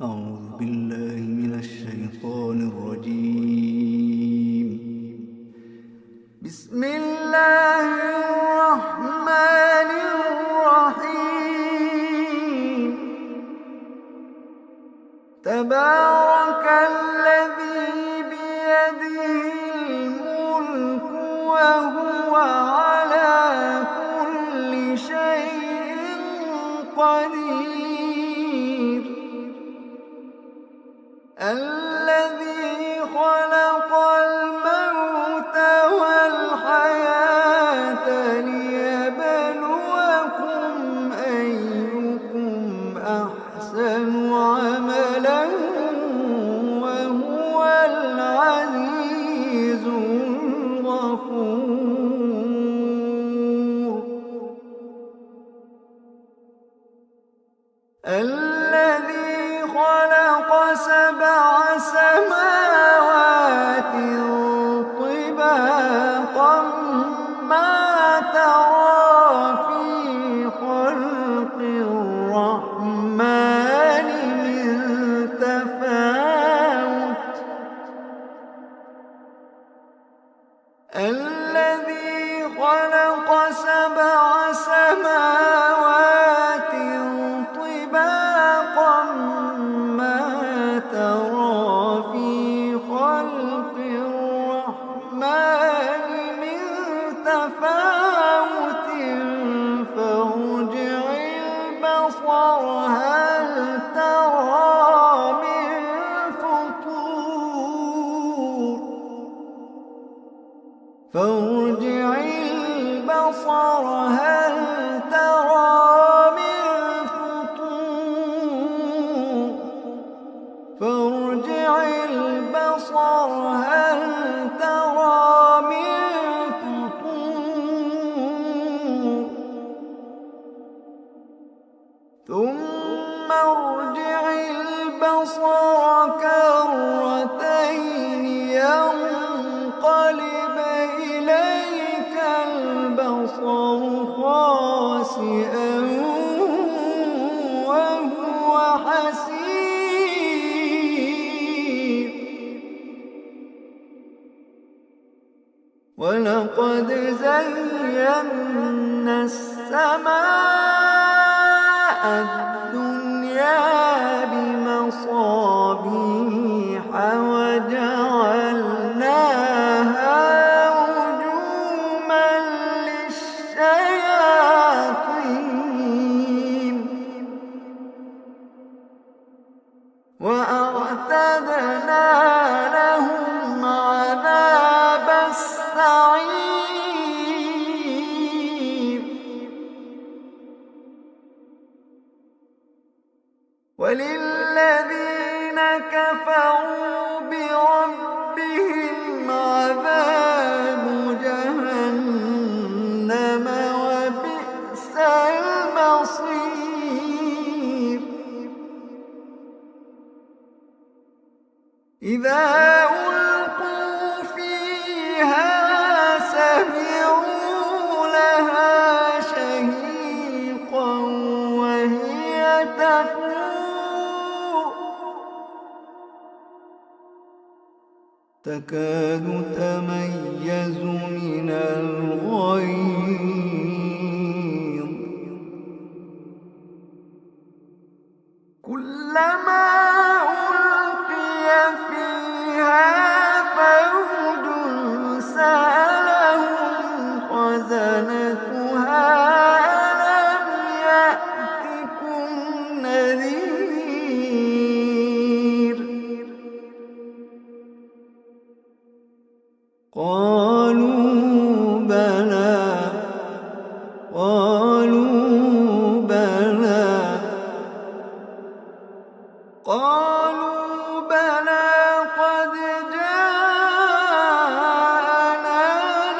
أعوذ بالله من الشيطان الرجيم. بسم الله الرحمن الرحيم. تبارك الذي بيده الملك وهو على كل شيء قدير. الذي خلق الموت والحياة ليبلوكم أيكم أحسن عملا وهو العزيز الغفور. الذي خلق سبع سماوات طباقا ما ترى في خلق الرحمن من تفاوت. الذي خلق سبع سماوات طباقا ما ترى في خلق الرحمن من تفاوت فارجع البصر هل ترى من فطور. فارجع البصر هل ترى من فطور. فارجع البصر هل ترى من فطور. ثم ارجع البصر كرتين ينقلب إليك البصر خاسئا وهو حسير. ولقد زينا السماء الدنيا بمصابيح وجعلناها رجوما للشياطين وأعتدنا لهم عذاب السعير. وللذين كفروا بربهم عذاب جهنم وبئس المصير. إذا ألقوا فيها سمعوا لها شهيقا وهي تفور تكاد تميز من الغيظ. كلما ألقي فيها فوج سألهم خزنتها ألم يأتكم نذير. قالوا بلى قد جاءنا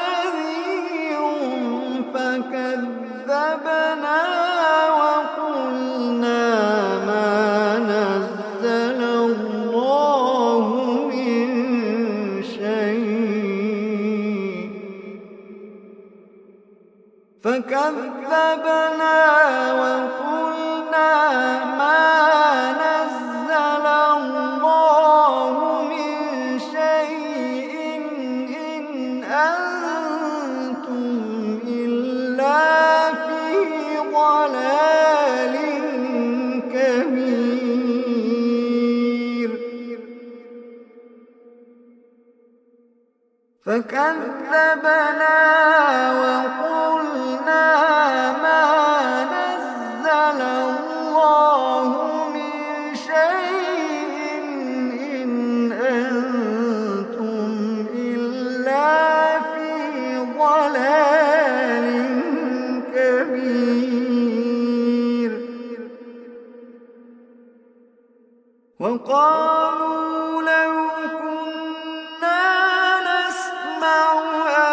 نذير فكذبنا وقلنا ما نزل الله من شيء. فكذبنا وقلنا ما نزل فكذبنا وقلنا ما نزل الله من شيء إن أنتم إلا في ضلال كبير. وقالوا لو كنا نسمع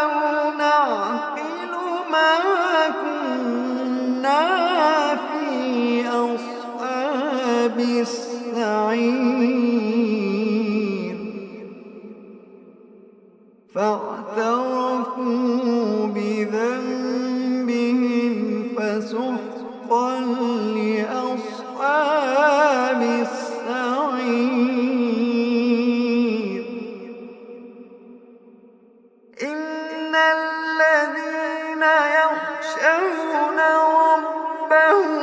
أو نعقل ما كنا في أصحاب السعير. فاعترفوا بذنبهم فسحقا لأصحاب السعير. إن الذين يخشون ربهم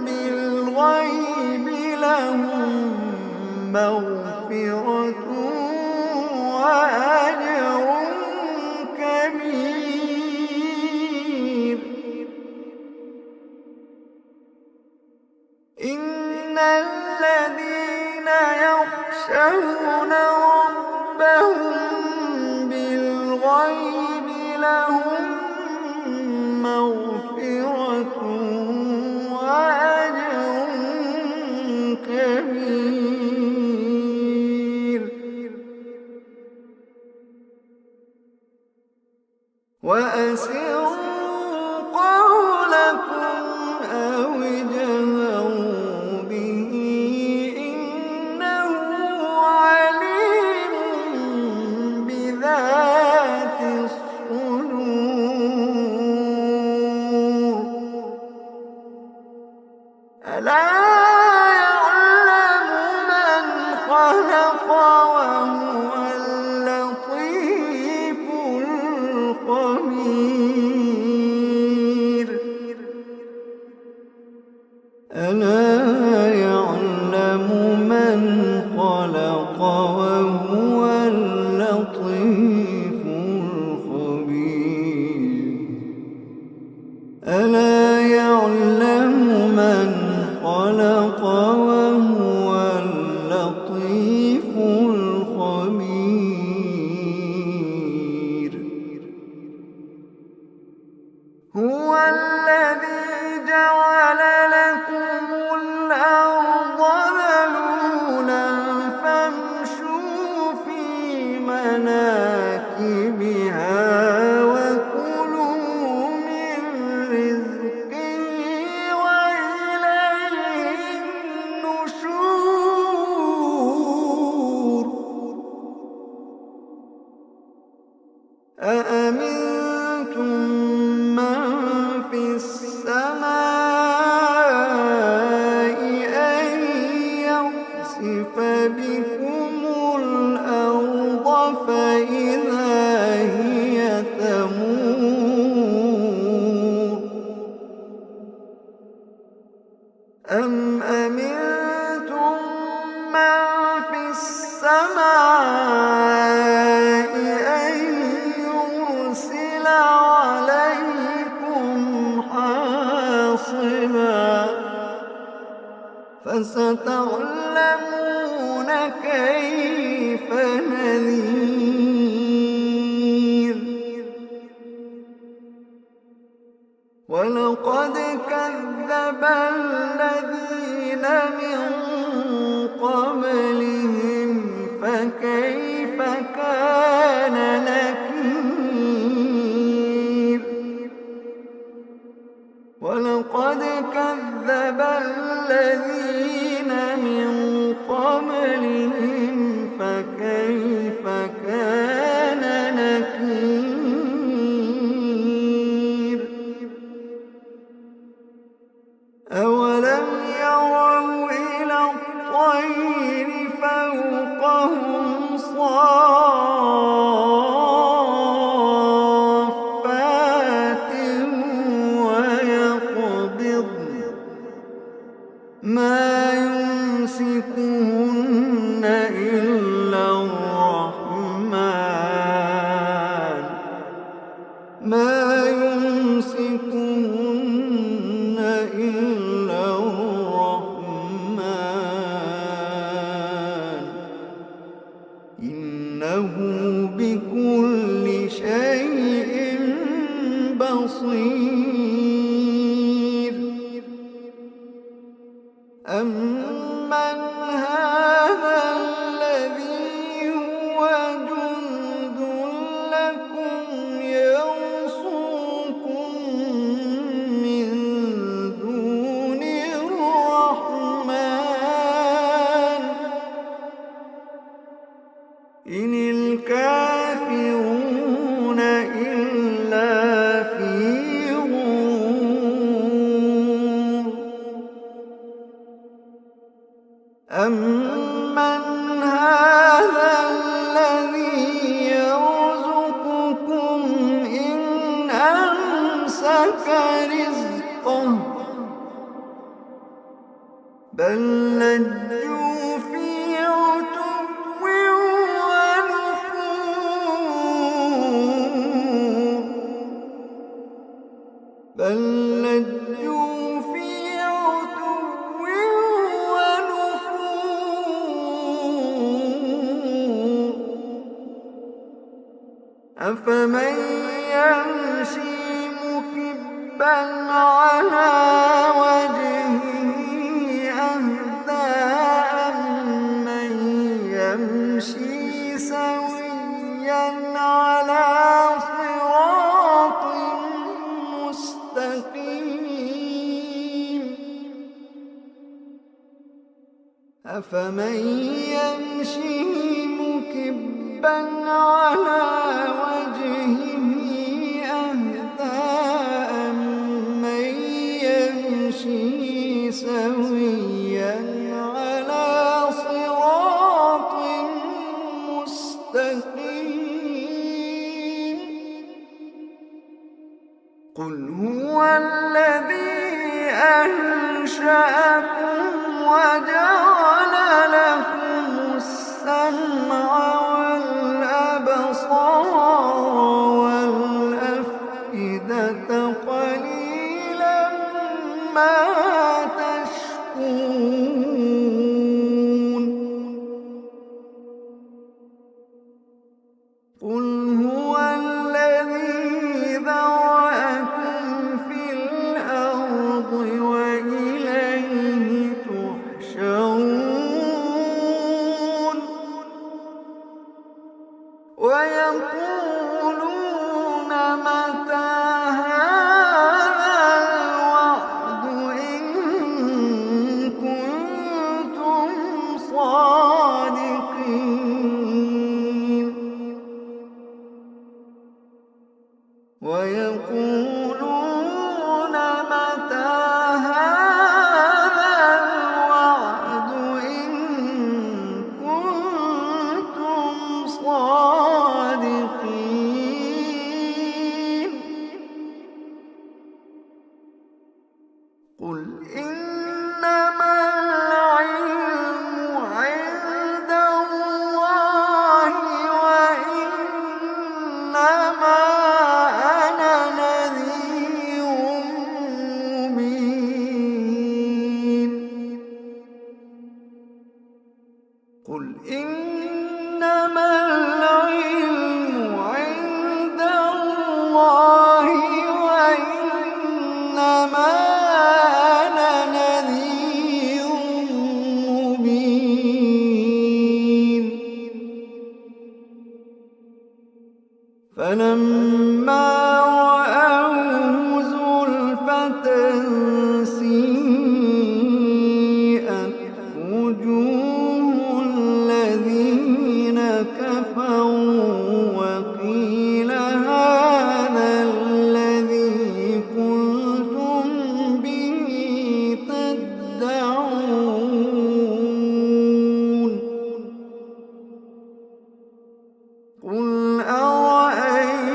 بالغيب لهم مغفرة وأجر كبير. إن الذين يخشون ربهم بالغيب لهم مغفرة وأجر كبير. وأسروا قولكم أو اجهروا به إنه عليم بذات الصدور. ألا يعلم من خلق وهو اللطيف الخبير. ألا يعلم من خلق وهو اللطيف الخبير. ألا يعلم من خلق وهو اللطيف الخبير. هو الذي جعل لكم الأرض ذلولا فامشوا في مناكبها وكلوا من رزقه وإليه النشور. أأمنتم من في السماء أن يخسف بكم الأرض فإذا هي تمور. أم أمنتم من في السماء أن يرسل عليكم حاصبا فستعلمون كيف نذير. ولقد كذب الذين من قبلهم فكيف كان نكير. ولقد كذب الذين من قبلهم فكيف كان إنه بكل شيء بصير. أمن هذا الذي هو جند لكم يرصوكم من دون الرحمن إن الكافرون إلا في غرور. أمن هذا الذي يرزقكم إن أمسك رزقه بل لجوا في عتو ونفور. بل لجوا في عتو ونفور. أفمن يمشي مكبا على وجهه أهدى أمن يمشي سويا على صراط مستقيم. أفمن يمشي مكبا على وجهه أهدى أمن يمشي سويا على صراط مستقيم. قل هو الذي أنشأكم وجعل لكم السمع والأبصار والأفئدة قليلا ما تشكرون. قل هو الذي ذرأكم في الأرض وإليه تحشرون. ويقولون متى هذا الوعد إن كنتم صادقين. ويقولون متى هذا الوعد إن كنتم صادقين. قل إنما العلم عند الله وإنما أنا نذير مبين. قل إنما العلم عند الله وإنما أنا نذير مبين. فلما رأوه زلفة سيئت وجوه الذين كفروا وقيل هذا الذي كنتم به تدعون. قل أرأيتم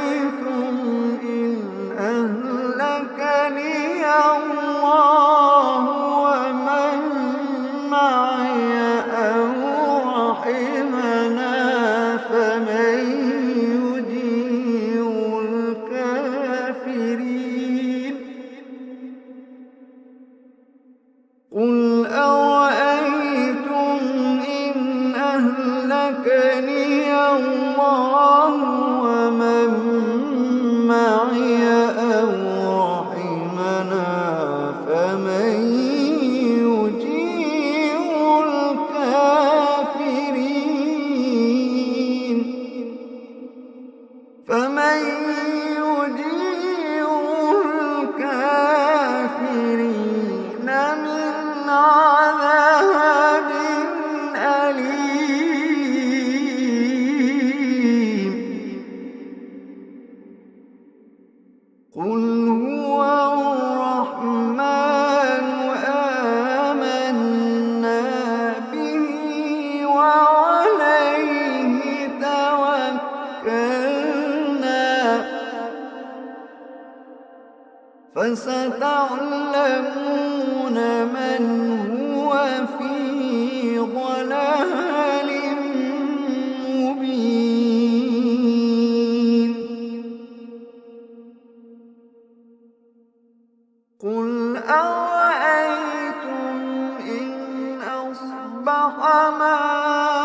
فستعلمون من هو في ضلال مبين. قل أرأيتم إن أصبح ماؤكم